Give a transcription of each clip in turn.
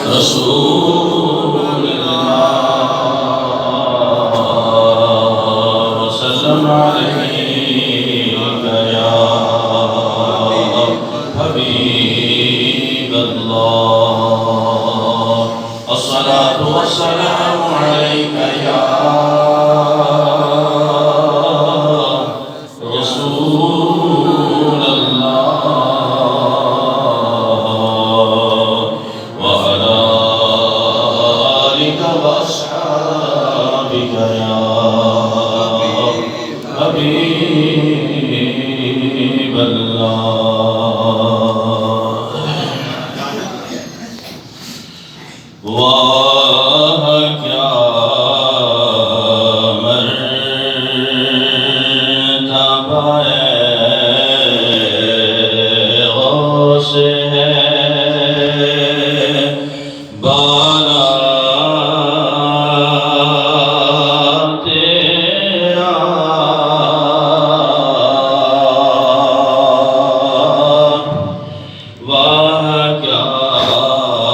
رسول اللہ وسلم علیک یا حبیب اللہ الصلاة والسلام علیک یا رسول اللہ وعلى آلك وأصحابك یا حبیب اللہ واہ کیا مرتبہ غوث ہے بالا تیرا واہ کیا مرتبہ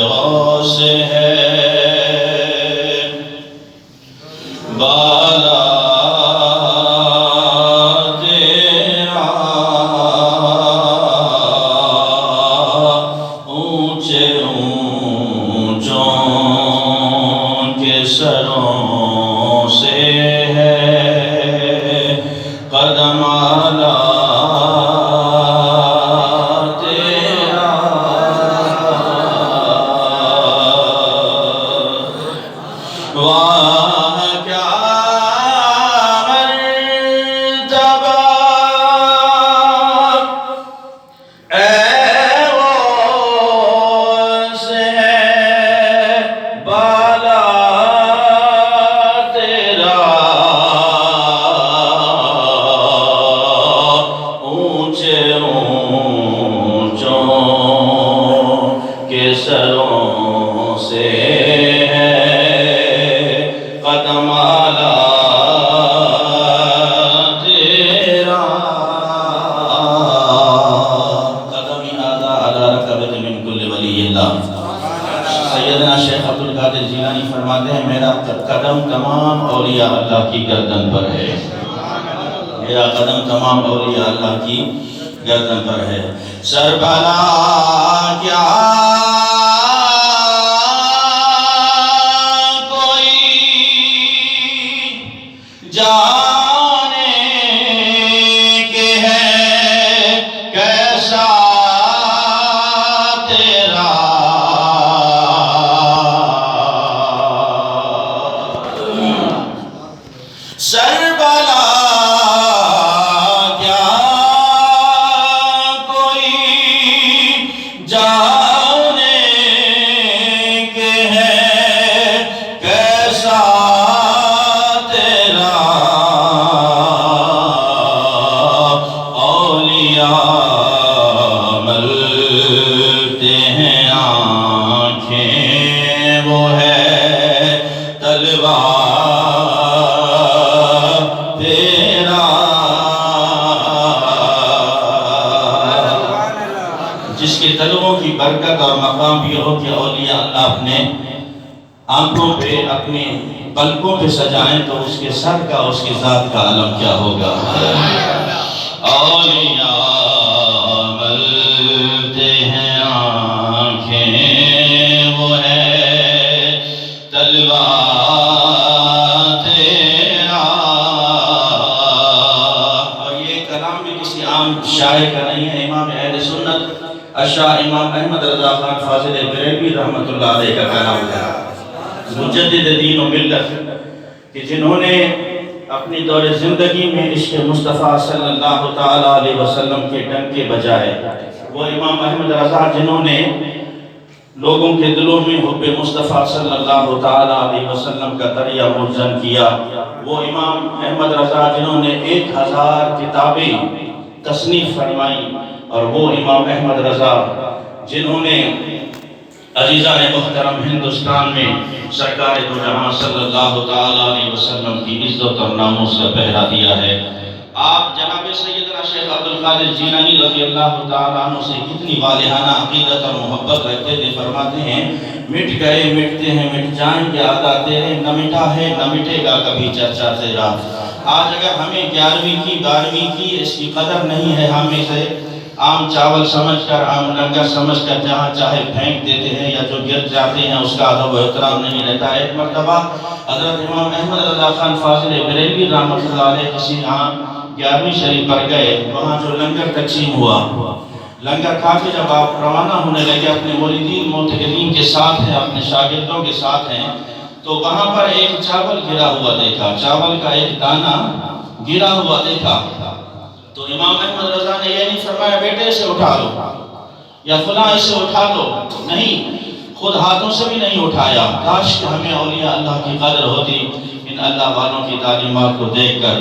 غوث ہے بالا تیرا اونچے اونچوں کے سروں سے ہے قدم اعلیٰ تیرا واہ کیا مرتبہ غوث ہے بالا تیرا اونچے اونچوں کے سروں سے ہے قدم اعلیٰ تیرا قدم اعلیٰ علی رکبۃ من کل ولی اللہ سیدنا شیخ عبدالقادر جیلانی فرماتے ہیں میرا قدم تمام اولیاء اللہ کی گردن پر ہے میرا قدم تمام اولیاء اللہ کی گردن پر ہے سر بھلا کیا کوئی جانے کے ہے کیسا تیرا سر بھلا کیا کوئی جانے کے ہے کیسا تیرا اولیاء ملتے ہیں آنکھیں وہ ہے تلوار تیرا جس کے تلووں کی برکت اور مقام بھی ہو کہ اولیاء اللہ اپنے آنکھوں پہ اپنے پلکوں پہ سجائیں تو اس کے سر کا اس کی ذات کا علم کیا ہوگا اولیاء ملتے ہیں آنکھیں وہ ہے تلوار تیرا اور یہ کلام بھی کسی عام شاعر کا نہیں ہے امام اہل سنت اشاہ امام احمد رضا خان فاضل بریلوی رحمۃ اللہ علیہ کا کلام ہے مجدد دین و ملت کہ جنہوں نے اپنی دور زندگی میں عشق مصطفیٰ صلی اللہ تعالیٰ علیہ وسلم کے ڈنکے بجائے وہ امام احمد رضا جنہوں نے لوگوں کے دلوں میں حب مصطفیٰ صلی اللہ تعالیٰ علیہ وسلم کا دریا مرجن کیا وہ امام احمد رضا جنہوں نے 1000 کتابیں تصنیف فرمائی اور وہ امام احمد رضا جنہوں نے عزیزان محترم ہندوستان میں سرکار دو جہاں صلی اللہ تعالیٰ علیہ وسلم کی عزت اور ناموس کا پہرا دیا ہے. آپ جناب سیدنا شیخ عبدالقادر جیلانی رضی اللہ تعالیٰ عنہ سے کتنی والہانہ عقیدت اور محبت رکھتے تھے. فرماتے ہیں مٹ گئے مٹتے ہیں مٹ جائیں گے آدھا تیرے، نہ مٹا ہے نہ مٹے گا کبھی چرچا تیرا. آج اگر ہمیں 11ویں کی 12ویں کی اس کی قدر نہیں ہے، ہم اسے عام چاول سمجھ کر عام لنگر سمجھ کر جہاں چاہے پھینک دیتے ہیں، یا جو گر جاتے ہیں اس کا ادب و احترام نہیں رہتا. ایک مرتبہ حضرت امام احمد رضا خان فاضل بریلوی رحمۃ اللہ علیہ کسی یہاں 11ویں شریف پر گئے. وہاں جو لنگر تقسیم ہوا، لنگر کھا کے جب آپ روانہ ہونے لگے اپنے مریدین معتقدین کے ساتھ ہیں، اپنے شاگردوں کے ساتھ ہیں، تو وہاں پر ایک چاول گرا ہوا دیکھا، چاول کا ایک دانہ گرا ہوا دیکھا. تو امام احمد رضا نے یہ نہیں فرمایا بیٹے اسے اٹھا لو یا فلاں اسے اٹھا لو، نہیں، خود ہاتھوں سے بھی نہیں اٹھایا. کاش کہ ہمیں اولیاء اللہ کی قدر ہوتی ان اللہ والوں کی تعلیمات کو دیکھ کر.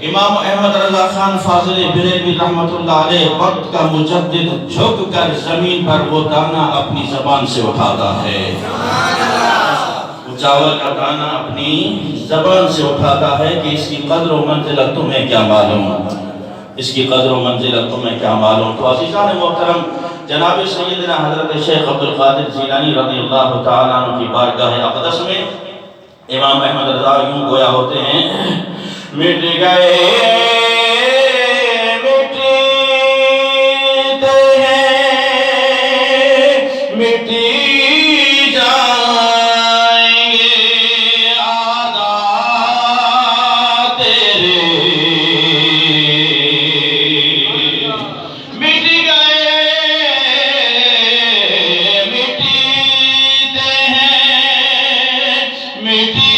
امام احمد رضا خان فاضل بریلوی رحمۃ اللہ علیہ وقت کا مجدد جھک کر زمین پر وہ دانہ اپنی زبان سے اٹھاتا ہے. وہ چاول کا دانہ اپنی زبان سے اٹھاتا ہے کہ اس کی قدر و منزلت تمہیں کیا معلوم، اس کی قدر و منزلت تمہیں کیا معلوم. تو عزیزان محترم، جناب سیدنا حضرت شیخ عبدالقادر جیلانی رضی اللہ تعالیٰ عنہ کی بارگاہ اقدس میں امام احمد رضا یوں گویا ہوتے ہیں مٹ گئے مٹتے ہیں مٹی جائیں گے آدھا تیرے. مٹ گئے مٹتے ہیں مٹی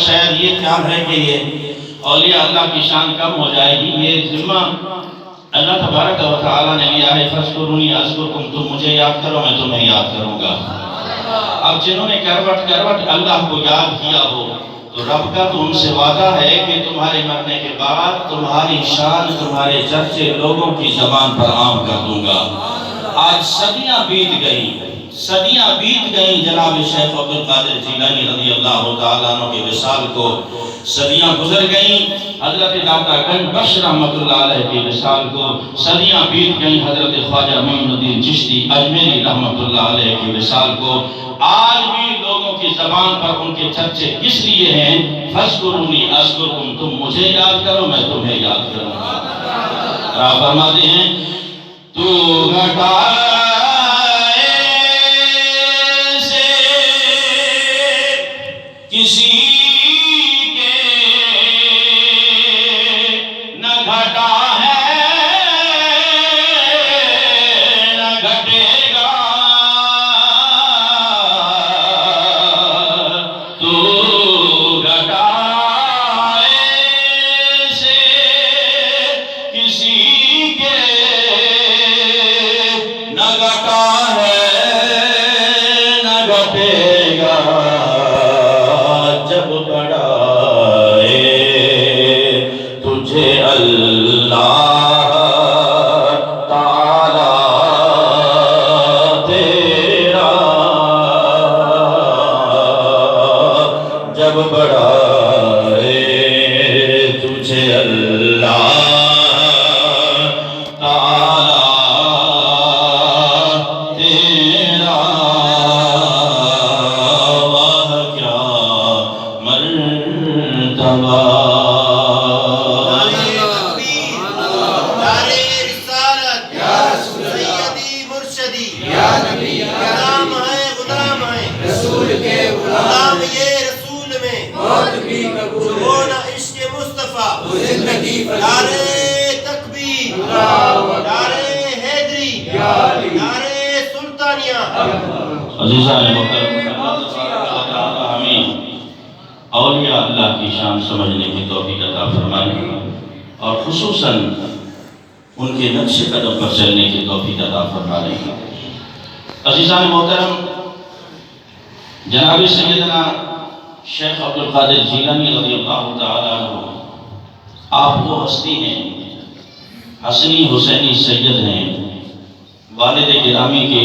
شاید یہ خیال ہے کہ یہ اولیاء اللہ کی شان کم ہو جائے گی. یہ ذمہ اللہ تبارک و تعالیٰ نے لیا ہے، فَاذْكُرُونِي أَذْكُرْكُمْ، تم مجھے یاد کرو میں تمہیں یاد کروں گا. اب جنہوں نے کروٹ اللہ کو یاد کیا ہو تو رب کا تو ان سے وعدہ ہے کہ تمہارے مرنے کے بعد تمہاری شان تمہارے چرچے لوگوں کی زبان پر عام کر دوں گا. آج صدیاں بیت گئیں جناب شیخ عبدالقادر جیلانی رضی اللہ تعالیٰ عنہ کے وصال کو صدیاں گزر گئیں. حضرت داتا گنج بخش رحمۃ اللہ علیہ کے وصال کو صدیاں بیت گئیں. حضرت خواجہ معین الدین چشتی اجمیری رحمۃ اللہ علیہ کے وصال کو آج بھی لوگوں کی زبان پر ان کے چرچے کس لیے ہیں؟ فَاذْكُرُونِي أَذْكُرْكُمْ، تم مجھے یاد کرو میں تمہیں یاد کروں گا. آپ فرماتے ہیں تو گھٹائے سے کسی کے نہ گھٹا ہے نہ گھٹے گا، تو گھٹائے سے کسی کے نہ گھٹا ہے نہ گھٹے گا. جب بڑھائے تجھے اللہ تعالیٰ تیرا، جب بڑھائے تجھے اللہ نعرے حیدری، نعرے سلطانی. قربانیاں. عزیزان محترم، اللہ تبارک و تعالی ہمیں اولیاء اللہ کی شان سمجھنے کی توفیق عطا فرمائے اور خصوصاً ان کے نقش قدم پر چلنے کی توفیق عطا فرمائے. عزیزان محترم، جناب سیدنا شیخ عبدالقادر جیلانی رضی اللہ تعالیٰ عنہ آپ وہ ہستی ہیں، حسنی حسینی سید ہیں، والد گرامی کے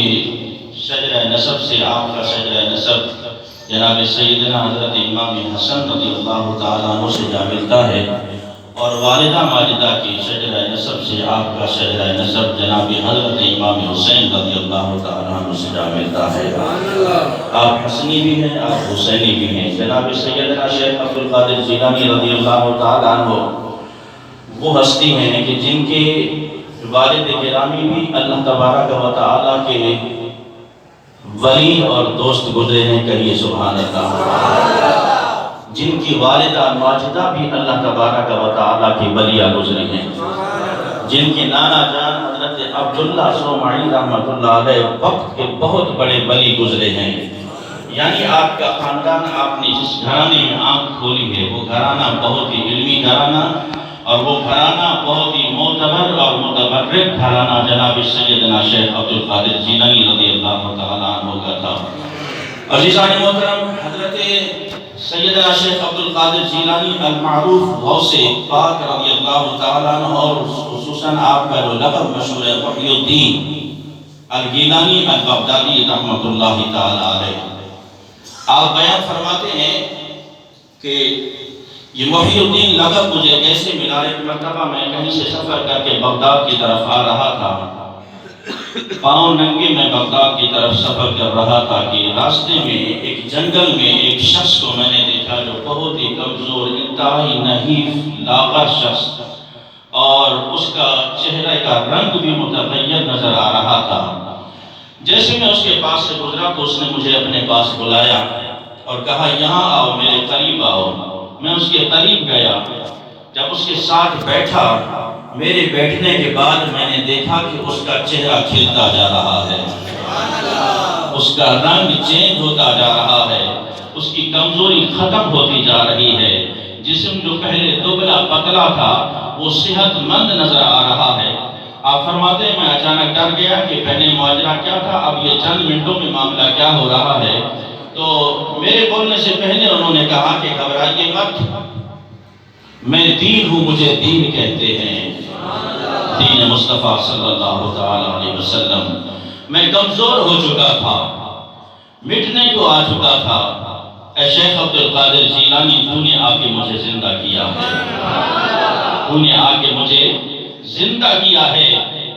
شجرہ نسب سے آپ کا شجرہ نسب جناب سیدنا حضرت امام حسن رضی اللہ تعالیٰ عنہ سے جا ملتا ہے، اور والدہ ماجدہ کی شجرہ نسب سے آپ کا شجرہ نسب جناب حضرت امام حسین رضی اللہ تعالیٰ عنہ سے جا ملتا ہے. آپ حسنی بھی ہیں، آپ حسینی بھی ہیں. جناب سیدنا شیخ عبدالقادر جیلانی رضی اللہ تعالیٰ عنہ وہ ہستی ہیں کہ جن کے والد گرامی بھی اللہ تبارک و تعالیٰ کے ولی اور دوست گزرے ہیں. کہیے سبحان اللہ. جن کی والدہ ماجدہ بھی اللہ تبارک و تعالیٰ کی ولیہ گزرے ہیں. جن کے نانا جان حضرت عبداللہ سومعی رحمۃ اللہ علیہ وقت کے بہت بڑے ولی گزرے ہیں. یعنی آپ کا خاندان، آپ نے جس گھرانے میں آنکھ کھولی ہے وہ گھرانہ بہت ہی علمی گھرانہ، اور وہ گھرانہ بہت ہی معتبر اور متبرک گھرانہ جناب سیدنا شیخ عبدالقادر جیلانی رضی اللہ تعالیٰ عنہ کا تھا. عزیزان محترم، حضرت سیدنا شیخ عبدالقادر جیلانی المعروف غوث پاک رضی اللہ تعالیٰ عنہ، اور خصوصاً آپ کا جو لقب مشہور ہے محی الدین الگیلانی البغدادی رحمۃ اللہ تعالیٰ علیہ، آپ بیان فرماتے ہیں کہ یہ محی الدین لقب مجھے کیسے ملا. ایک مرتبہ میں کہیں سے سفر کر کے بغداد کی طرف آ رہا تھا، پاؤں ننگے میں بغداد کی طرف سفر کر رہا تھا کہ راستے میں ایک جنگل میں ایک شخص کو میں نے دیکھا جو بہت ہی کمزور، انتہائی نحیف لاغر شخص، اور اس کا چہرے کا رنگ بھی متغیر نظر آ رہا تھا. جیسے میں اس کے پاس سے گزرا تو اس نے مجھے اپنے پاس بلایا اور کہا یہاں آؤ، میرے قریب آؤ. میں اس کے قریب گیا. جب اس کے ساتھ بیٹھا، میرے بیٹھنے کے بعد میں نے دیکھا کہ اس کا چہرہ کھلتا جا رہا ہے، اس کا رنگ چینج ہوتا جا رہا ہے، اس کی کمزوری ختم ہوتی جا رہی ہے. جسم جو پہلے دبلا پتلا تھا وہ صحت مند نظر آ رہا ہے. آپ فرماتے ہیں میں اچانک ڈر گیا کہ پہلے معاجرہ کیا تھا، اب یہ چند منٹوں میں معاملہ کیا ہو رہا ہے. تو میرے بولنے سے پہلے انہوں نے کہا کہ گھبرائیے مت، میں دین ہوں، مجھے دین کہتے ہیں، دین مصطفیٰ صلی اللہ تعالیٰ علیہ وسلم. میں کمزور ہو چکا تھا، مٹنے کو آ چکا تھا. اے شیخ عبدالقادر جیلانی، تو نے آ کے مجھے زندہ کیا ہے، تو نے آ کے مجھے زندہ کیا ہے،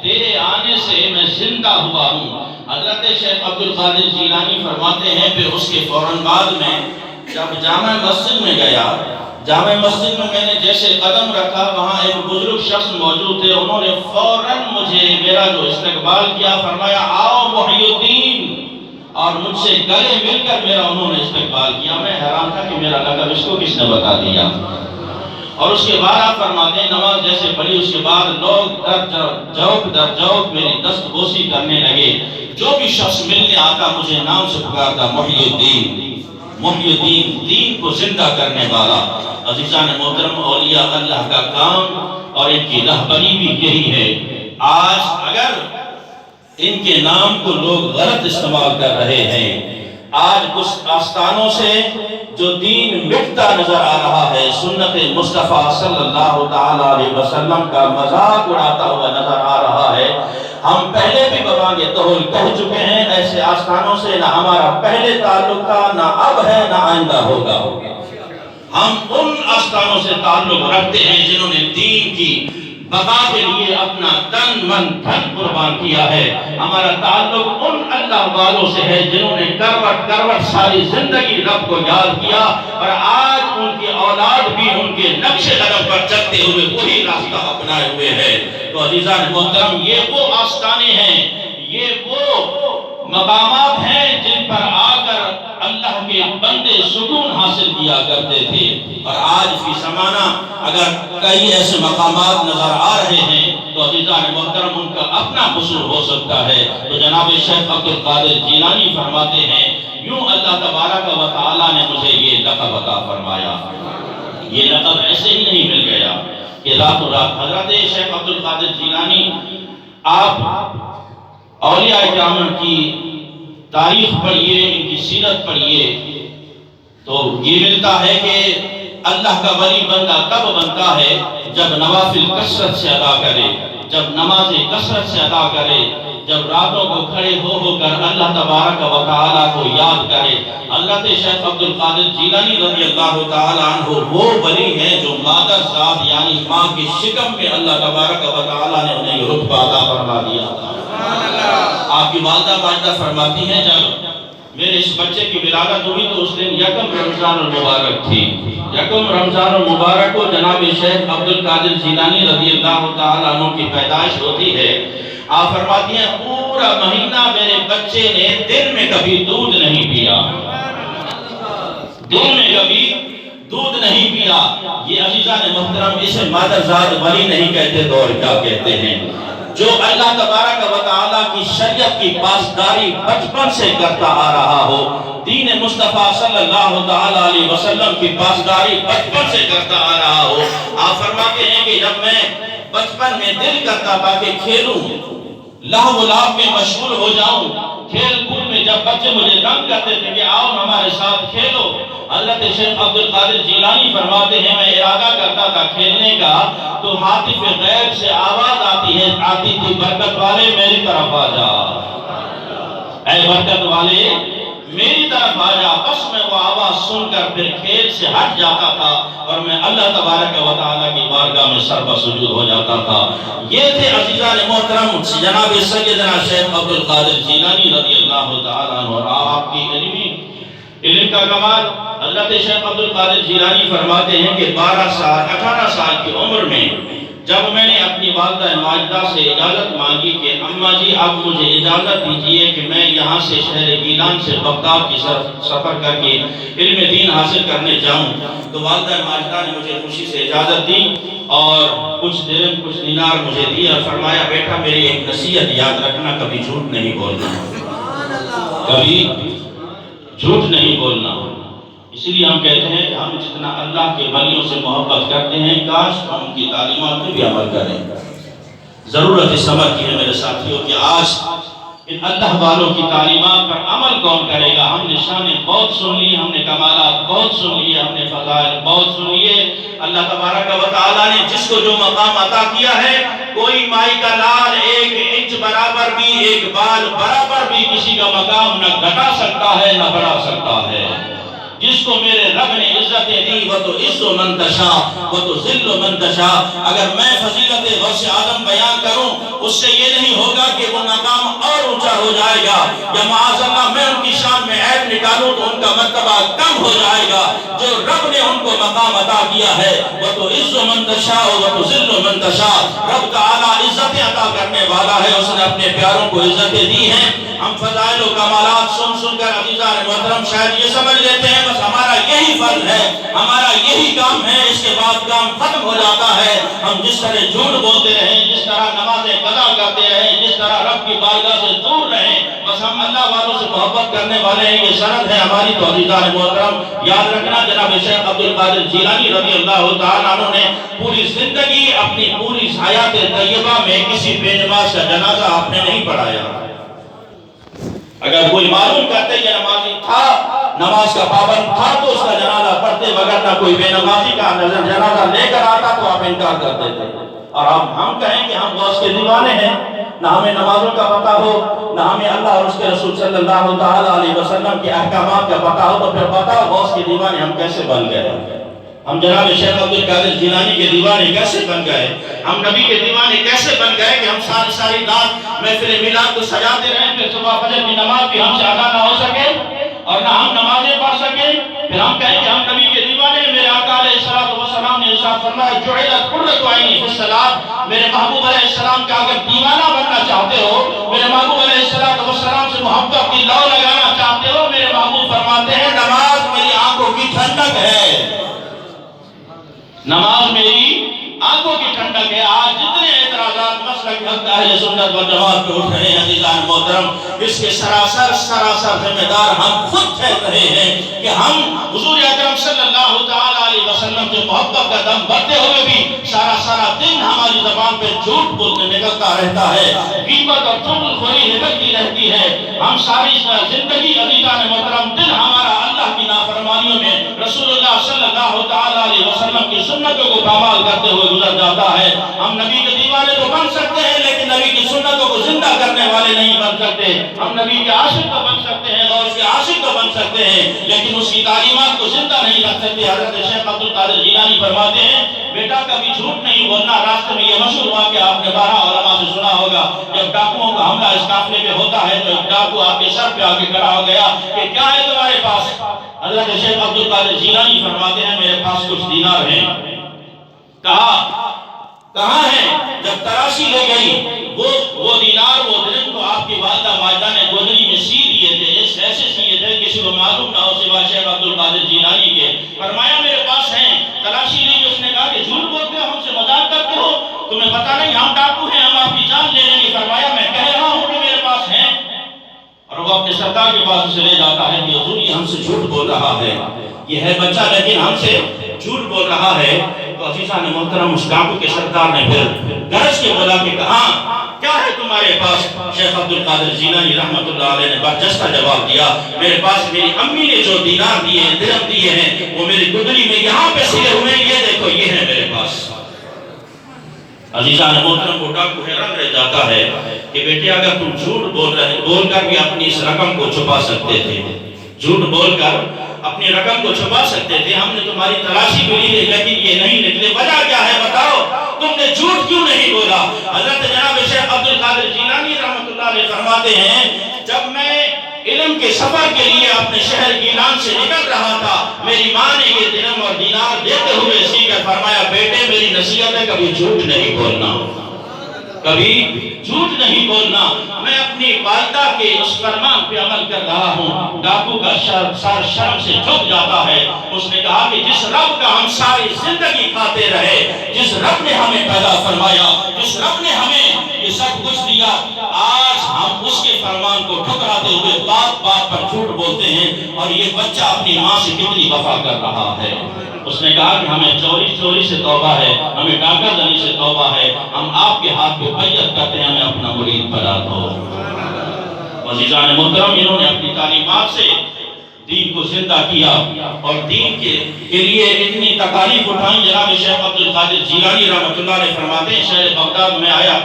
تیرے آنے سے میں زندہ ہوا ہوں. حضرت شیخ عبدالقادر جیلانی فرماتے ہیں پھر اس کے فوراً بعد میں جب جامع مسجد میں گیا، جامع مسجد میں میں نے جیسے قدم رکھا وہاں ایک بزرگ شخص موجود تھے. انہوں نے فوراً مجھے میرا جو استقبال کیا، فرمایا آؤ محی الدین، اور مجھ سے گلے مل کر میرا انہوں نے استقبال کیا. میں حیران تھا کہ میرا لقب اس کو کس نے بتا دیا. اور اس کے بعد آپ فرماتے ہیں نماز جیسے پڑھی، اس کے بعد لوگ در جوق میری دست بوسی کرنے لگے. جو بھی شخص ملنے آتا مجھے نام سے پکارتا محی الدین، محی الدین، دین کو زندہ کرنے والا. عزیزان محترم، اولیاء اللہ کا کام اور ان کی رہبری بھی یہی ہے. آج اگر ان کے نام کو لوگ غلط استعمال کر رہے ہیں، آج کچھ آستانوں سے جو دین مٹتا نظر آ رہا ہے، سنت مصطفیٰ صلی اللہ تعالیٰ علیہ وسلم کا مذاق اڑاتا ہوا نظر آ رہا ہے. ہم پہلے بھی ببانگ طول کہہ چکے ہیں، ایسے آستانوں سے نہ ہمارا پہلے تعلق تھا، نہ اب ہے، نہ آئندہ ہوگا. ہم ان آستانوں سے تعلق رکھتے ہیں جنہوں نے دین کی بقا کے لیے اپنا تن من دھن قربان کیا ہے. ہمارا تعلق ان اللہ والوں سے ہے جنہوں نے کروٹ کروٹ ساری زندگی رب کو یاد کیا، اور آج ان کی اولاد بھی ان کے نقش قدم پر چلتے ہوئے وہی راستہ اپنائے ہوئے ہے. تو عزیزان محترم، یہ وہ آستانے ہیں، یہ وہ مقامات ہیں جن پر آ کر اللہ کے بندے سکون حاصل کیا کرتے تھے. اور آج فی زمانہ اگر کئی ایسے مقامات نظر آ رہے ہیں تو تو عزیزان محترم ان کا اپنا قصور ہو سکتا ہے۔ تو جناب شیخ عبد القادر جیلانی فرماتے ہیں یوں اللہ تبارک و تعالیٰ نے مجھے یہ لقب عطا فرمایا۔ یہ لقب ایسے ہی نہیں مل گیا کہ رات و رات۔ حضرت شیخ عبد القادر جیلانی، آپ اولیاء کرام کی تاریخ پڑھیے، ان کی سیرت پڑھیے تو یہ ملتا ہے کہ اللہ کا ولی بندہ تب بنتا ہے جب نوافل کثرت سے ادا کرے، جب نمازیں کثرت سے ادا کرے، جب راتوں کو کھڑے ہو کر اللہ تبارک و تعالیٰ کو یاد کرے۔ حضرت شیخ عبد القادر جیلانی رضی اللہ تعالیٰ عنہ وہ ولی ہیں جو مادر ذات یعنی ماں کے شکم میں اللہ تبارک و تعالیٰ نے انہیں یہ رتبہ عطا فرما دیا تھا۔ آپ کی والدہ ماجدہ فرماتی ہیں جب میرے اس بچے کی ولادت ہوئی تو اس دن یکم رمضان المبارک تھی۔ یکم رمضان المبارک کو جناب شیخ عبد القادر جیلانی رضی اللہ تعالیٰ عنہ کی پیدائش ہوتی ہے۔ آپ فرماتی ہیں پورا مہینہ میرے بچے نے دن میں کبھی دودھ نہیں پیا، دن میں کبھی دودھ نہیں پیا۔ یہ عزیزان محترم اسے مادر ذات ولی نہیں کہتے تو اور کیا کہتے ہیں؟ جو اللہ تبارک و تعالیٰ کی شریعت کی پاسداری بچپن سے کرتا آ رہا ہو، دین مصطفیٰ صلی اللہ تعالیٰ علیہ وسلم کی پاسداری بچپن سے کرتا آ رہا ہو۔ آپ فرماتے ہیں کہ جب میں بچپن میں دل کرتا تھا کہ کھیلوں، لہو و لعب میں مشغول ہو جاؤں، کھیل کود میں جب بچے مجھے تنگ کرتے تھے کہ آؤ ہمارے ساتھ کھیلو، حضرت شیخ عبد القادر جیلانی فرماتے ہیں میں ارادہ کرتا تھا کھیلنے کا تو ہاتف غیب سے آواز آتی تھی برکت والے میری طرف آ جا، اے برکت والے میری طرف آ جا۔ بس میں وہ آواز سن کر پھر کھیل سے ہٹ جاتا تھا اور میں اللہ تبارک و تعالیٰ کی بارگاہ میں سر پر سجود ہو جاتا تھا۔ یہ تھے عزیزان محترم جناب سیدنا شیخ عبد القادر جیلانی رضی اللہ تعالیٰ عنہ۔ اور آپ کی علم کا کمال، حضرت شیخ عبد القادر جیلانی فرماتے ہیں کہ 18 سال کی عمر میں جب میں نے اپنی والدہ ماجدہ سے اجازت مانگی کہ اماں جی اب مجھے اجازت دیجئے کہ میں یہاں سے شہر گیلان سے بغداد کی سفر کر کے علم دین حاصل کرنے جاؤں، تو والدہ ماجدہ نے مجھے خوشی سے اجازت دی اور کچھ درہم کچھ دینار مجھے دی اور فرمایا بیٹا میری ایک نصیحت یاد رکھنا، کبھی جھوٹ نہیں بولنا، کبھی جھوٹ نہیں بولنا۔ اس لیے ہم کہتے ہیں کہ ہم جتنا اللہ کے ولیوں سے محبت کرتے ہیں کاش ہم ان کی تعلیمات پہ بھی عمل کریں۔ ضرورت اس عمل کی ہے میرے ساتھیوں کہ آج ان اللہ والوں کی تعلیمات پر عمل کون کرے گا؟ ہم نے شانیں بہت سن لی، ہم نے کمالات بہت سن لیے، ہم نے فضائل بہت سن لیے۔ اللہ تبارک و تعالیٰ نے جس کو جو مقام عطا کیا ہے، کوئی مائی کا لال ایک انچ برابر بھی، ایک بال برابر بھی کسی کا مقام نہ گھٹا سکتا ہے نہ بڑھا سکتا ہے۔ جس کو میرے رب نے عزتیں دی وہ تو عز من تشاء وہ تو ذل من تشاء۔ اگر میں فضیلت غوث اعظم بیان کروں اس سے یہ نہیں ہوگا کہ وہ مقام اور اونچا ہو جائے گا، یا معاذ اللہ میں ان کی شان میں عیب نکالوں تو ان کا مرتبہ کم ہو جائے گا۔ جو رب نے ان کو مقام عطا کیا ہے وہ تو عز من تشاء وہ تو ذل من تشاء۔ رب تعالیٰ عزتیں عطا کرنے والا ہے، اس نے اپنے پیاروں کو عزتیں دی ہیں۔ ہم فضائل و کمالات سن کر عزیزان محترم شاید یہ سمجھ لیتے ہیں بس ہمارا یہی فرض ہے، ہمارا یہی کام ہے، اس کے بعد کام ختم ہو جاتا ہے۔ ہم جس طرح جھوٹ بولتے رہیں، جس طرح نمازیں قضا کرتے رہیں، جس طرح رب کی بارگاہ سے دور رہیں، بس ہم اللہ والوں سے محبت کرنے والے ہیں، یہ شرط ہے ہماری۔ تو عزیزان محترم یاد رکھنا جناب شیخ عبد القادر جیلانی رضی اللہ تعالیٰ عنہ نے پوری زندگی اپنی پوری حیات طیبہ میں کسی بے نماز کا جنازہ آپ نے نہیں پڑھایا۔ اگر کوئی معلوم کرتے یہ نمازی تھا، نماز کا پابند تھا تو اس کا جنازہ پڑھتے، مگر نہ کوئی بے نمازی کا جنازہ لے کر آتا تو آپ انکار کرتے تھے۔ اور اب ہم کہیں کہ ہم غوث کے دیوانے ہیں، نہ ہمیں نمازوں کا پتہ ہو، نہ ہمیں اللہ اور اس کے رسول صلی اللہ تعالیٰ علیہ وسلم کے احکامات کا پتہ ہو، تو پھر بتاؤ غوث کے دیوانے ہم کیسے بن گئے؟ ہم جناب شیخ عبد القادر جیلانی کے دیوانے کیسے بن گئے؟ ہم نبی کے دیوانے کیسے بن گئے کہ ہم ساری رات محفل میلاد کو سجاتے رہیں، پھر صبح فجر کی نماز بھی ہم سے ادا نہ ہو سکے اور نہ ہم نمازیں پڑھ سکیں، پھر ہم کہیں کہ ہم نبی کے دیوانے ہیں۔ میرے آقا علیہ السلام نے ارشاد فرمایا جعلت قرۃ عینی فی الصلاۃ، میرے محبوب علیہ السلام کا اگر دیوانہ بننا چاہتے ہو، میرے محبوب علیہ السلام سے محبت کی لو لگانا چاہتے ہو، میرے محبوب فرماتے ہیں نماز میری آنکھوں کی ٹھنڈک ہے، نماز میری آنکھوں کی ٹھنڈک ہے. آج جتنے اعتراضات مسلک حق اہل سنت و جماعت پہ اٹھ رہے ہیں عزیزان محترم، اس کے سراسر ذمہ دار ہم خود ٹھہر رہے ہیں کہ ہم حضور اکرم صلی اللہ تعالی علیہ وسلم سے محبت کا دم بھرتے ہوئے بھی سارا دن ہماری زبان پہ جھوٹ بولنے نکلتا رہتا ہے، غیبت اور چغلخوری نکلتی رہتی ہے. ہم ساری زندگی عزیزان محترم دن ہمارا اللہ کی نافرمانیوں میں رسول اللہ صلی اللہ تعالی علیہ وسلم کی سنتوں کو پامال کرتے ہوئے گزر جاتا ہے. ہم نبی کے دیوانے تو بن سکتے ہیں لیکن نبی کی سنتوں کو زندہ کرنے والے نہیں بن سکتے. ہم نبی کے عاشق تو بن سکتے ہیں اور اس کے عاشق تو بن سکتے ہیں لیکن اس کی تعلیمات کو زندہ نہیں رکھ سکتے. حضرت شیخ عبد القادر جیلانی فرماتے ہیں بیٹا کبھی جھوٹ نہیں بولنا. راستے میں یہ مشہور ہوا کہ آپ نے 12 علماء سے سنا ہوگا جب ڈاکوؤں کا حملہ اس قافلے پہ ہوتا ہے تو ایک ڈاکو آپ کے سر پہ آ کے کھڑا ہو گیا کہ کیا ہے تمہارے پاس؟ حضرت شیخ عبد القادر جیلانی فرماتے ہیں میرے پاس کچھ دینار ہیں. کہاں ہیں؟ جب تراشی لے گئی وہ دینار وہ درہم تو آپ کی والدہ ماجدہ نے گودری میں سی دیے تھے، ایسے سیے تھے کسی کو معلوم نہ ہو سوا شیخ عبد القادر جیلانی کے. فرمایا میرے پاس ہیں. تلاشی لی. اس نے کہا کہ جھوٹ بولتے ہو، ہم سے مذاق کرتے ہو، تمہیں پتہ نہیں ہم ڈاکو ہیں، ہم آپ کی جان لے لیں گے. فرمایا میں کہہ رہا ہوں کہ میرے پاس ہیں. اور وہ اپنے سردار کے پاس اسے لے جاتا ہے کہ حضور یہ ہم سے جھوٹ بول رہا ہے، یہ ہے بچہ لیکن ہم سے جھوٹ بول رہا ہے. تو عزیزان محترم اس ڈاکو کے سردار نے پھر گرج کے بولا کہ کہاں کیا ہے تمہارے پاس؟ شیخ عبد القادر جیلانی رحمت اللہ علیہ نے برجستہ جواب دیا میرے پاس میری امی نے جو دینار دیے ہیں درہم دیے ہیں وہ میری گدری میں یہاں پہ سلے ہوئے ہیں، یہ دیکھو یہ ہے میرے پاس. عزیزان محترم کو ڈاکو حیران رہ جاتا ہے کہ بیٹے اگر تم جھوٹ بول کر بھی اپنی اس رقم کو چھپا سکتے تھے، جھوٹ بول کر اپنی رقم کو چھپا سکتے تھے، ہم نے تمہاری تلاشی بھی لی لیکن یہ نہیں نکلے. وجہ کیا ہے بتاؤ؟ تم نے جھوٹ کیوں نہیں بولا؟ حضرت جناب شیخ عبد القادر جیلانی رحمت اللہ علیہ فرماتے ہیں جب میں علم کے سفر کے لیے اپنے شہر گیلان سے نکل رہا تھا میری ماں نے یہ درہم اور دینار دیتے ہوئے سی کر فرمایا بیٹے میری نصیحت ہے کبھی جھوٹ نہیں بولنا، کبھی جھوٹ نہیں بولنا. میں اپنی والدہ کے اس فرمان پہ عمل کر رہا ہوں. ڈاکو کا سر شرم سے جھک جاتا ہے. اس نے کہا کہ جس رب کا ہم ساری زندگی کھاتے رہے، جس رب نے ہمیں پیدا فرمایا، جس رب نے ہمیں یہ سب کچھ دیا، آج ہم اس کے فرمان کو ٹھکراتے ہوئے بات بات پر جھوٹ بولتے ہیں. اور یہ بچہ اپنی ماں سے کتنی وفا کر رہا ہے. اس نے کہا کہ ہمیں چوری سے توبہ ہے، ہمیں ڈاکہ زنی سے توبہ ہے، ہم آپ کے ہاتھ پہ بیعت کرتے ہیں، ہمیں اپنا مرید بنا دو. عزیزان محترم انہوں نے اپنی تعلیمات سے دین کو زندہ کیا اور دین کے لیے اتنی تکالیف اٹھائیں. جناب شیخ عبد القادر جیلانی رحمت اللہ علیہ فرماتے ہیں شہر بغداد میں آیا،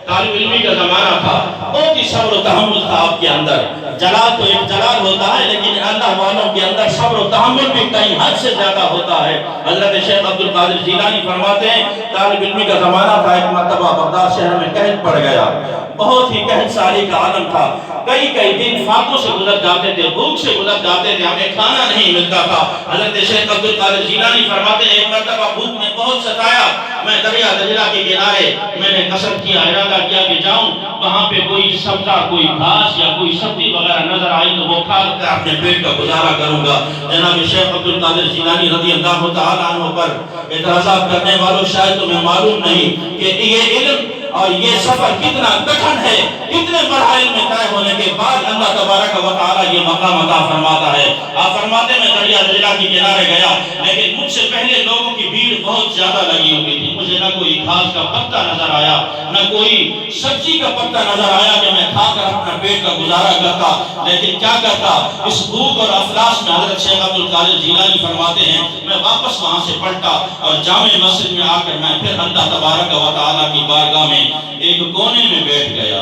طالب علمی کا زمانہ تھا، بہت ہی صبر و تحمل تھا آپ کے اندر. جلال تو ایک جلال ہوتا ہے لیکن اللہ والوں کے اندر صبر و تحمل بھی کئی حد سے زیادہ ہوتا ہے. حضرت شیخ عبد القادر جیلانی فرماتے ہیں طالب علمی کا زمانہ تھا، ایک مرتبہ بغداد شہر میں قحط پڑ گیا، بہت ہی قحط سالی کا عالم تھا. کئی دن فاقوں سے گزر جاتے تھے، بھوک سے گزر جاتے تھے، ہمیں کھانا نہیں ملتا تھا. حضرت شیخ عبد القادر جیلانی فرماتے ہیں ایک مرتبہ بھوک نے بہت ستایا، میں دریا دجلہ کے کنارے میں نے قصد کیا، ارادہ کیا کہ جاؤں، وہاں پہ کوئی سبزہ کوئی گھاس یا کوئی سبزی وغیرہ نظر آئی تو وہ کھا کر اپنے پیٹ کا گزارا کروں گا. جناب شیخ عبد القادر جیلانی رضی اللہ تعالیٰ عنہ پر اعتراضات کرنے والوں شاید تمہیں معلوم نہیں کہ یہ علم اور یہ سفر کتنا کٹھن ہے، کتنے مراحل میں طے ہونے کے بعد اللہ تبارک و تعالیٰ یہ مقام عطا فرماتا ہے. آپ فرماتے میں دریا دجلہ کے کنارے گیا لیکن مجھ سے پہلے لوگوں کی بھیڑ بہت زیادہ لگی ہوئی تھی. مجھے نہ کوئی گھاس کا پتا نظر آیا، نہ کوئی سبزی کا پتا نظر آیا کہ میں کھا کر اپنا پیٹ کا گزارا کرتا. لیکن کیا کرتا اس بھوک اور افلاس میں حضرت شیخ عبد القادر جیلانی فرماتے ہیں میں واپس وہاں سے پلٹا اور جامع مسجد میں آ کر میں پھر اللہ تبارک و تعالیٰ کی بارگاہ میں ایک کونے میں بیٹھ گیا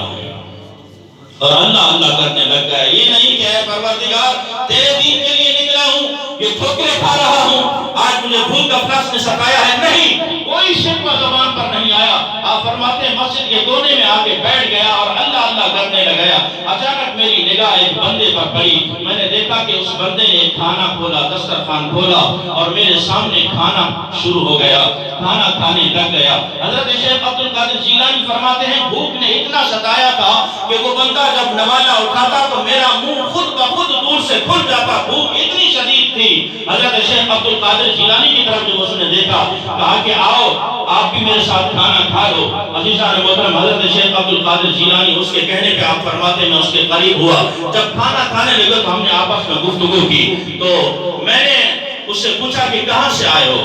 اور اللہ کرنے لگ گیا. یہ نہیں کہ اے پروردگار تیرے دین کے لیے نکلا ہوں، یہ ٹھوکریں کھا رہا ہوں، آج مجھے بھوک افلاس نے ستایا ہے. نہیں، کوئی شکوہ زبان پر نہیں آیا. آپ فرماتے ہیں مسجد کے کونے میں آ کے بیٹھ گیا اور اللہ کرنے لگا. اچانک میری نگاہ ایک بندے پر پڑی. میں نے دیکھا کہ اس بندے نے کھانا کھولا، دسترخوان کھولا اور میرے سامنے کھانا شروع ہو گیا، کھانا کھانے لگ گیا. حضرت شیخ عبد القادر جیلانی فرماتے ہیں بھوک نے اتنا ستایا تھا کہ وہ بندہ جب نوالا اٹھاتا تو میرا منہ خود بخود دور سے کھل جاتا، بھوک اتنی شدید تھی۔ حضرت شیخ عبد القادر جیلانی کی طرف جب اس نے دیکھا، کہا کہ آؤ آپ بھی میرے ساتھ کھانا کھا لو۔ عزیزان محترم، حضرت شیخ عبد القادر جیلانی اس کے کہنے پہ آپ فرماتے میں اس کے قریب ہوا، جب کھانا کھانے لگے تو ہم نے آپس میں گفتگو کی، تو میں نے اس سے پوچھا کہ کہاں سے آئے ہو؟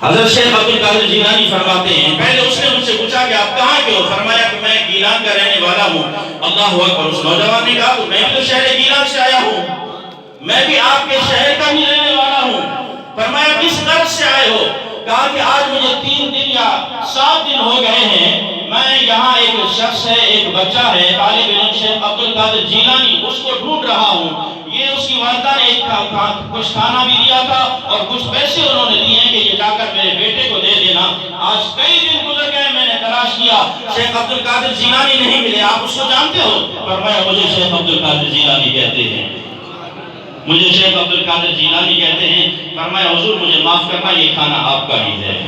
حضرت شیخ عبد القادر جیلانی فرماتے ہیں پہلے اس نے مجھ سے پوچھا کہ آپ کہاں کے ہو؟ فرمایا کہ میں گیلان کا رہنے والا ہوں۔ اللہ اکبر! اس نوجوان نے کہا میں بھی تو شہر گیلان سے آیا ہوں، میں بھی آپ کے شہر کا ہی رہنے والا ہوں۔ فرمایا کس غرض سے آئے ہو؟ کہا کہ آج مجھے 3 دن یا 7 دن ہو گئے ہیں، میں یہاں ایک شخص ہے، ایک بچہ ہے، طالب علم شیخ عبد القادر جیلانی، اس کو ڈھونڈ رہا ہوں۔ یہ اس کی والدہ نے کچھ کھانا بھی دیا تھا اور کچھ پیسے انہوں نے دیے ہیں کہ یہ جا کر میرے بیٹے کو دے دینا۔ آج کئی دن گزر گئے، میں نے تلاش کیا، شیخ عبد القادر جیلانی نہیں ملے، آپ اس کو جانتے ہو؟ فرمایا مجھے شیخ عبد القادر جیلانی کہتے ہیں، مجھے شیخ عبد القادر جیلانی کہتے ہیں۔ فرمایا حضور مجھے معاف کرنا، یہ کھانا آپ کا ہی ہے۔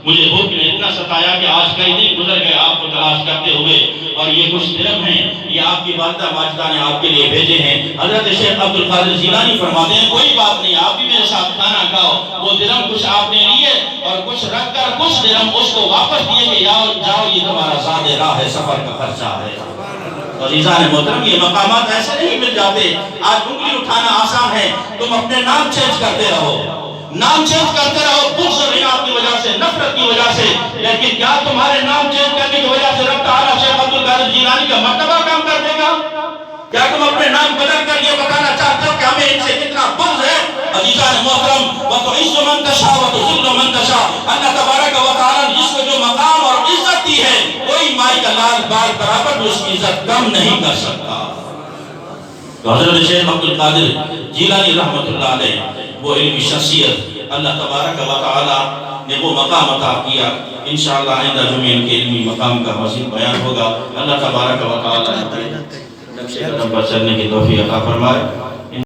مجھے بھوک نے اتنا ستایا کہ آج کئی دن گزر گئے آپ کو تلاش کرتے ہوئے، اور یہ کچھ درم ہیں، یہ آپ کی والدہ ماجدہ نے آپ کے لیے بھیجے ہیں۔ حضرت شیخ عبد القادر جیلانی فرماتے ہیں کوئی بات نہیں، آپ بھی میرے ساتھ کھانا کھاؤ۔ وہ درم کچھ آپ نے لیے اور کچھ رکھ کر کچھ درم اس کو واپس دیے کہ جاؤ یہ تمہارا زاد راہ ہے، سفر کا خرچہ ہے۔ عزیزان محترم، یہ مقامات ایسے نہیں مل جاتے۔ آج انگلی اٹھانا آسان ہے، تم اپنے نام چینج کرتے رہو، نام چینج کرتے رہو، بغض اور عناد کی وجہ سے، نفرت کی وجہ سے، لیکن کیا تمہارے نام چینج کرنے کی وجہ سے رب تعالیٰ شیخ عبد القادر جیلانی کا مرتبہ کم کر دے گا؟ کیا تم اپنے نام بدل کر یہ بتانا چاہتے ہو کہ ہمیں ان سے کتنا بغض ہے؟ عزیزان محترم، وَتُعِزُّ مَن تَشَاءُ وَتُذِلُّ مَن تَشَاءُ، اللہ تبارک و تعالیٰ نے جس کو جو مقام اور عزت دی ہے، کوئی مائی کا لال بال برابر بھی اس کی عزت کم نہیں کر سکتا۔ تو حضرت شیخ عبد القادر جیلانی رحمت اللہ علیہ، وہ علمی شخصیت، اللہ تبارک و تعالیٰ نے وہ مقام عطا کیا۔ انشاءاللہ آئندہ جمعے ان کے علمی مقام کا مزید بیان ہوگا۔ اللہ تبارک و تعالیٰ نقش قدم پر چلنے کی توفیق عطا فرمائے۔